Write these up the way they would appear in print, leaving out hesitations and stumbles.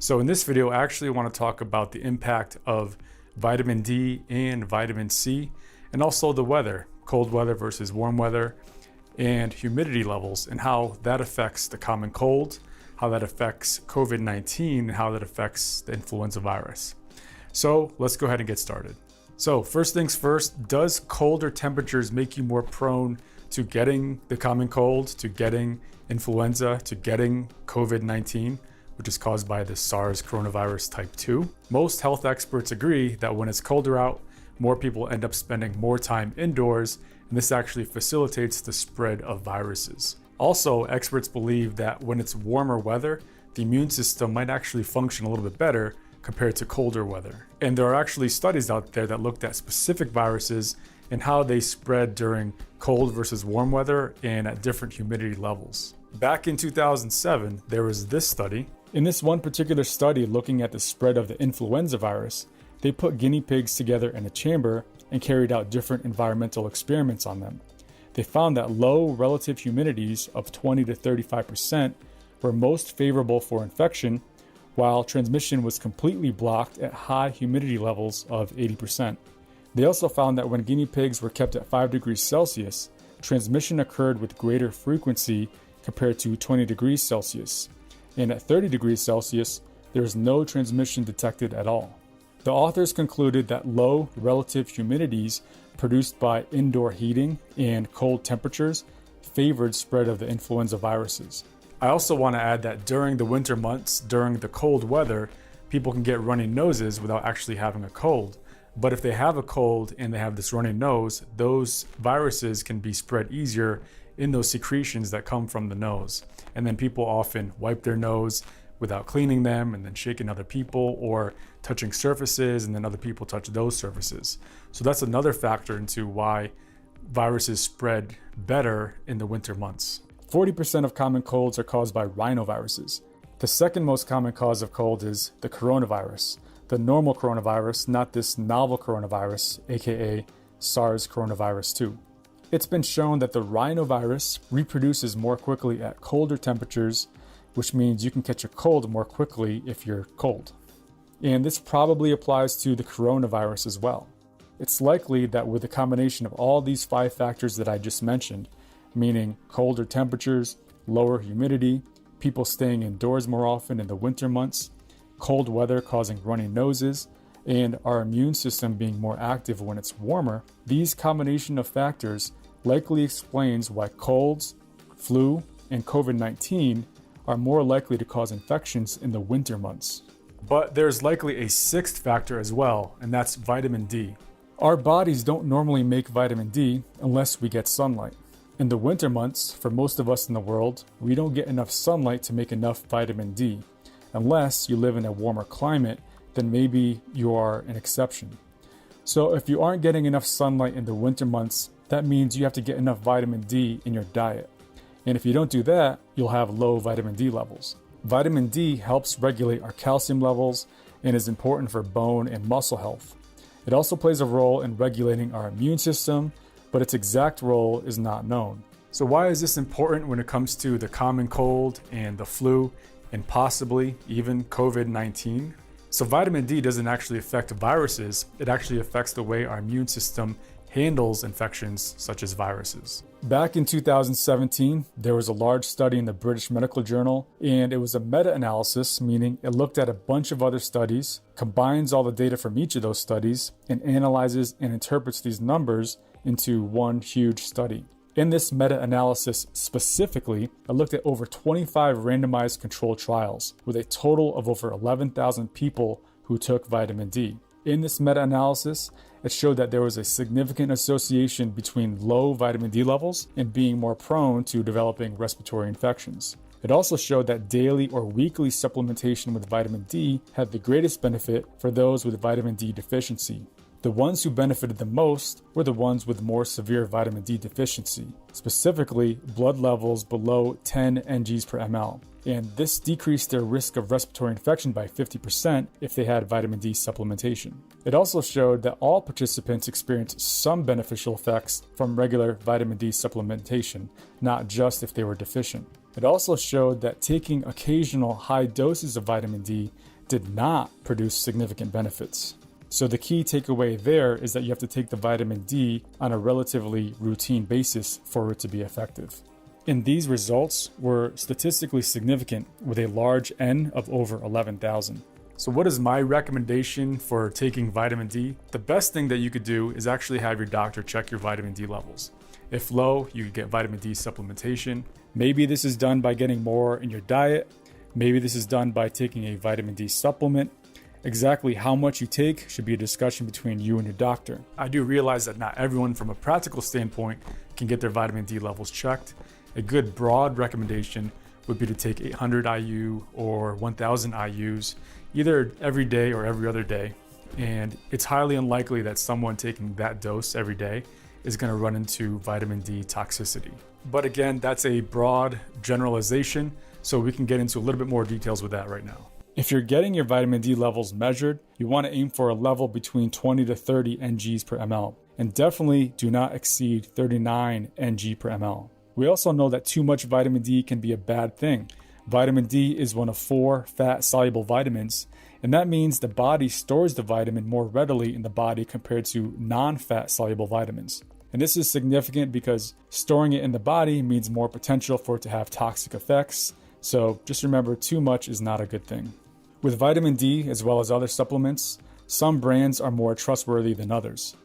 So in this video, I actually want to talk about the impact of vitamin D and vitamin C, and also the weather, cold weather versus warm weather, and humidity levels, and how that affects the common cold, how that affects COVID-19, and how that affects the influenza virus. So let's go ahead and get started. So first things first, does colder temperatures make you more prone to getting the common cold, to getting influenza, to getting COVID-19? Which is caused by the SARS coronavirus type 2. Most health experts agree that when it's colder out, more people end up spending more time indoors, and this actually facilitates the spread of viruses. Also, experts believe that when it's warmer weather, the immune system might actually function a little bit better compared to colder weather. And there are actually studies out there that looked at specific viruses and how they spread during cold versus warm weather and at different humidity levels. Back in 2007, there was this study. In this one particular study looking at the spread of the influenza virus, they put guinea pigs together in a chamber and carried out different environmental experiments on them. They found that low relative humidities of 20 to 35% were most favorable for infection, while transmission was completely blocked at high humidity levels of 80%. They also found that when guinea pigs were kept at 5 degrees Celsius, transmission occurred with greater frequency compared to 20 degrees Celsius. And at 30 degrees Celsius, there is no transmission detected at all. The authors concluded that low relative humidities produced by indoor heating and cold temperatures favored spread of the influenza viruses. I also want to add that during the winter months, during the cold weather, people can get runny noses without actually having a cold. But if they have a cold and they have this runny nose, those viruses can be spread easier in those secretions that come from the nose. And then people often wipe their nose without cleaning them and then shaking other people or touching surfaces, and then other people touch those surfaces. So that's another factor into why viruses spread better in the winter months. 40% of common colds are caused by rhinoviruses. The second most common cause of cold is the coronavirus, the normal coronavirus, not this novel coronavirus, aka SARS coronavirus 2. It's been shown that the rhinovirus reproduces more quickly at colder temperatures, which means you can catch a cold more quickly if you're cold. And this probably applies to the coronavirus as well. It's likely that with a combination of all these 5 factors that I just mentioned, meaning colder temperatures, lower humidity, people staying indoors more often in the winter months, cold weather causing runny noses, and our immune system being more active when it's warmer, these combination of factors likely explains why colds, flu, and COVID-19 are more likely to cause infections in the winter months. But there's likely a 6th factor as well, and that's vitamin D. Our bodies don't normally make vitamin D unless we get sunlight. In the winter months, for most of us in the world, we don't get enough sunlight to make enough vitamin D. Unless you live in a warmer climate, then maybe you are an exception. So if you aren't getting enough sunlight in the winter months, that means you have to get enough vitamin D in your diet. And if you don't do that, you'll have low vitamin D levels. Vitamin D helps regulate our calcium levels and is important for bone and muscle health. It also plays a role in regulating our immune system, but its exact role is not known. So why is this important when it comes to the common cold and the flu and possibly even COVID-19? So vitamin D doesn't actually affect viruses, it actually affects the way our immune system handles infections such as viruses. Back in 2017, there was a large study in the British Medical Journal, and it was a meta-analysis, meaning it looked at a bunch of other studies, combines all the data from each of those studies, and analyzes and interprets these numbers into one huge study. In this meta-analysis specifically, it looked at over 25 randomized controlled trials with a total of over 11,000 people who took vitamin D. In this meta-analysis, it showed that there was a significant association between low vitamin D levels and being more prone to developing respiratory infections. It also showed that daily or weekly supplementation with vitamin D had the greatest benefit for those with vitamin D deficiency. The ones who benefited the most were the ones with more severe vitamin D deficiency, specifically blood levels below 10 ngs per ml. And this decreased their risk of respiratory infection by 50% if they had vitamin D supplementation. It also showed that all participants experienced some beneficial effects from regular vitamin D supplementation, not just if they were deficient. It also showed that taking occasional high doses of vitamin D did not produce significant benefits. So the key takeaway there is that you have to take the vitamin D on a relatively routine basis for it to be effective. And these results were statistically significant with a large N of over 11,000. So what is my recommendation for taking vitamin D? The best thing that you could do is actually have your doctor check your vitamin D levels. If low, you could get vitamin D supplementation. Maybe this is done by getting more in your diet. Maybe this is done by taking a vitamin D supplement. Exactly how much you take should be a discussion between you and your doctor. I do realize that not everyone from a practical standpoint can get their vitamin D levels checked. A good broad recommendation would be to take 800 IU or 1000 IUs either every day or every other day. And it's highly unlikely that someone taking that dose every day is going to run into vitamin D toxicity. But again, that's a broad generalization, so we can get into a little bit more details with that right now. If you're getting your vitamin D levels measured, you want to aim for a level between 20 to 30 NGs per ml, and definitely do not exceed 39 NG per ml. We also know that too much vitamin D can be a bad thing. Vitamin D is one of 4 fat-soluble vitamins, and that means the body stores the vitamin more readily in the body compared to non-fat soluble vitamins. And this is significant because storing it in the body means more potential for it to have toxic effects. So just remember, too much is not a good thing. With vitamin D, as well as other supplements, some brands are more trustworthy than others.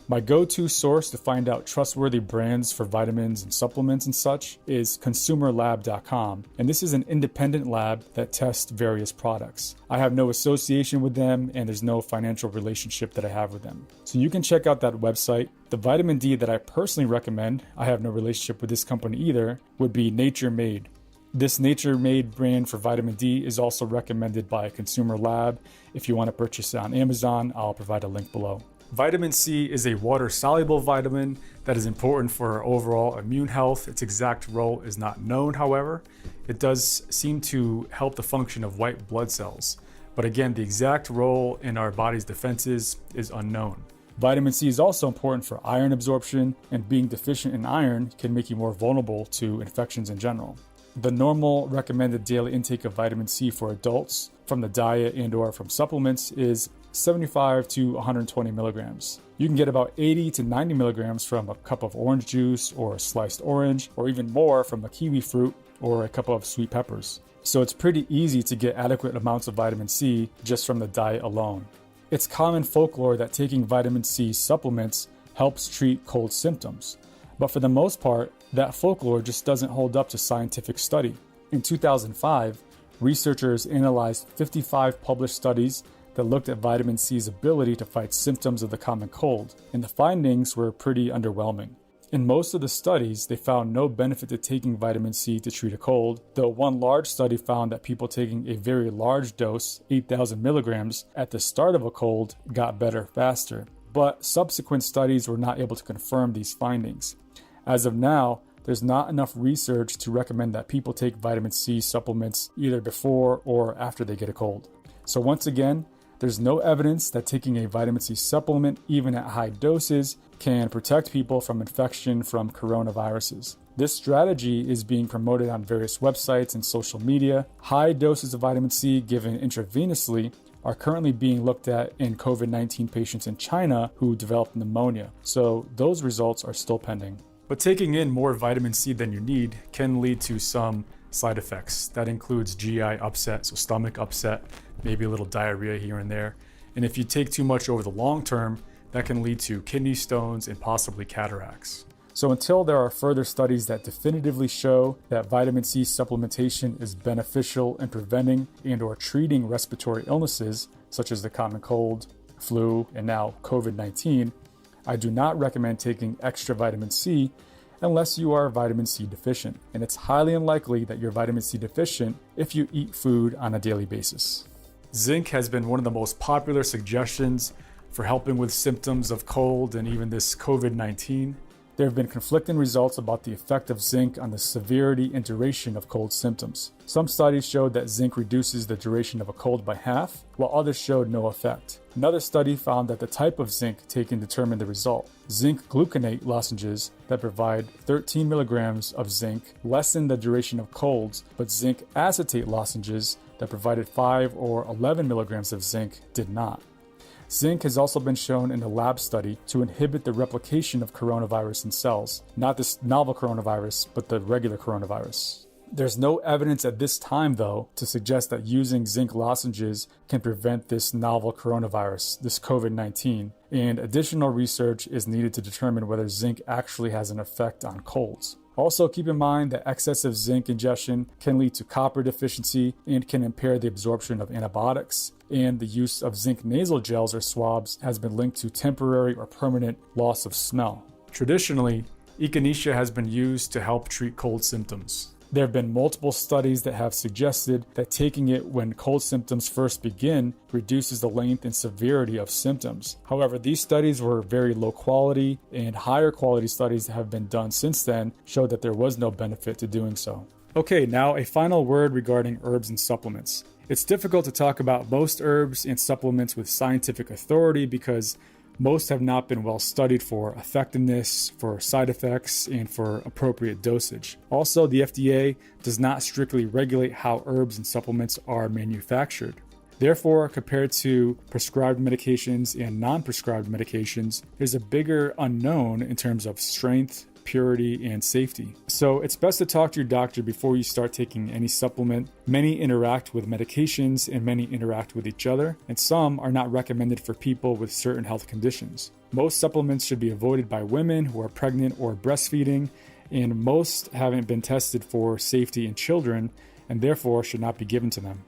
My go-to source to find out trustworthy brands for vitamins and supplements and such is consumerlab.com, and this is an independent lab that tests various products. I have no association with them, and there's no financial relationship that I have with them. So you can check out that website. The vitamin D that I personally recommend, I have no relationship with this company either, would be Nature Made. This Nature Made brand for vitamin D is also recommended by Consumer Lab. If you want to purchase it on Amazon, I'll provide a link below. Vitamin C is a water-soluble vitamin that is important for our overall immune health. Its exact role is not known, however. It does seem to help the function of white blood cells. But again, the exact role in our body's defenses is unknown. Vitamin C is also important for iron absorption, and being deficient in iron can make you more vulnerable to infections in general. The normal recommended daily intake of vitamin C for adults from the diet and or from supplements is 75 to 120 milligrams. You can get about 80 to 90 milligrams from a cup of orange juice or a sliced orange, or even more from a kiwi fruit or a cup of sweet peppers. So it's pretty easy to get adequate amounts of vitamin C just from the diet alone. It's common folklore that taking vitamin C supplements helps treat cold symptoms. But for the most part, that folklore just doesn't hold up to scientific study. In 2005, researchers analyzed 55 published studies that looked at vitamin C's ability to fight symptoms of the common cold, and the findings were pretty underwhelming. In most of the studies, they found no benefit to taking vitamin C to treat a cold, though one large study found that people taking a very large dose, 8,000 milligrams, at the start of a cold got better faster. But subsequent studies were not able to confirm these findings. As of now, there's not enough research to recommend that people take vitamin C supplements either before or after they get a cold. So once again, there's no evidence that taking a vitamin C supplement, even at high doses, can protect people from infection from coronaviruses. This strategy is being promoted on various websites and social media. High doses of vitamin C given intravenously are currently being looked at in COVID-19 patients in China who developed pneumonia. So those results are still pending. But taking in more vitamin C than you need can lead to some side effects. That includes GI upset, so stomach upset, maybe a little diarrhea here and there. And if you take too much over the long term, that can lead to kidney stones and possibly cataracts. So until there are further studies that definitively show that vitamin C supplementation is beneficial in preventing and or treating respiratory illnesses, such as the common cold, flu, and now COVID-19, I do not recommend taking extra vitamin C unless you are vitamin C deficient. And it's highly unlikely that you're vitamin C deficient if you eat food on a daily basis. Zinc has been one of the most popular suggestions for helping with symptoms of cold and even this COVID-19. There have been conflicting results about the effect of zinc on the severity and duration of cold symptoms. Some studies showed that zinc reduces the duration of a cold by half, while others showed no effect. Another study found that the type of zinc taken determined the result. Zinc gluconate lozenges that provide 13 milligrams of zinc lessen the duration of colds, but zinc acetate lozenges that provided 5 or 11 milligrams of zinc did not. Zinc has also been shown in a lab study to inhibit the replication of coronavirus in cells, not this novel coronavirus, but the regular coronavirus. There's no evidence at this time, though, to suggest that using zinc lozenges can prevent this novel coronavirus, this COVID-19, and additional research is needed to determine whether zinc actually has an effect on colds. Also, keep in mind that excessive zinc ingestion can lead to copper deficiency and can impair the absorption of antibiotics, and the use of zinc nasal gels or swabs has been linked to temporary or permanent loss of smell. Traditionally, echinacea has been used to help treat cold symptoms. There have been multiple studies that have suggested that taking it when cold symptoms first begin reduces the length and severity of symptoms. However, these studies were very low quality, and higher quality studies that have been done since then showed that there was no benefit to doing so. Okay, now a final word regarding herbs and supplements. It's difficult to talk about most herbs and supplements with scientific authority because most have not been well studied for effectiveness, for side effects, and for appropriate dosage. Also, the FDA does not strictly regulate how herbs and supplements are manufactured. Therefore, compared to prescribed medications and non-prescribed medications, there's a bigger unknown in terms of strength, purity, and safety. So it's best to talk to your doctor before you start taking any supplement. Many interact with medications and many interact with each other, and some are not recommended for people with certain health conditions. Most supplements should be avoided by women who are pregnant or breastfeeding, and most haven't been tested for safety in children and therefore should not be given to them.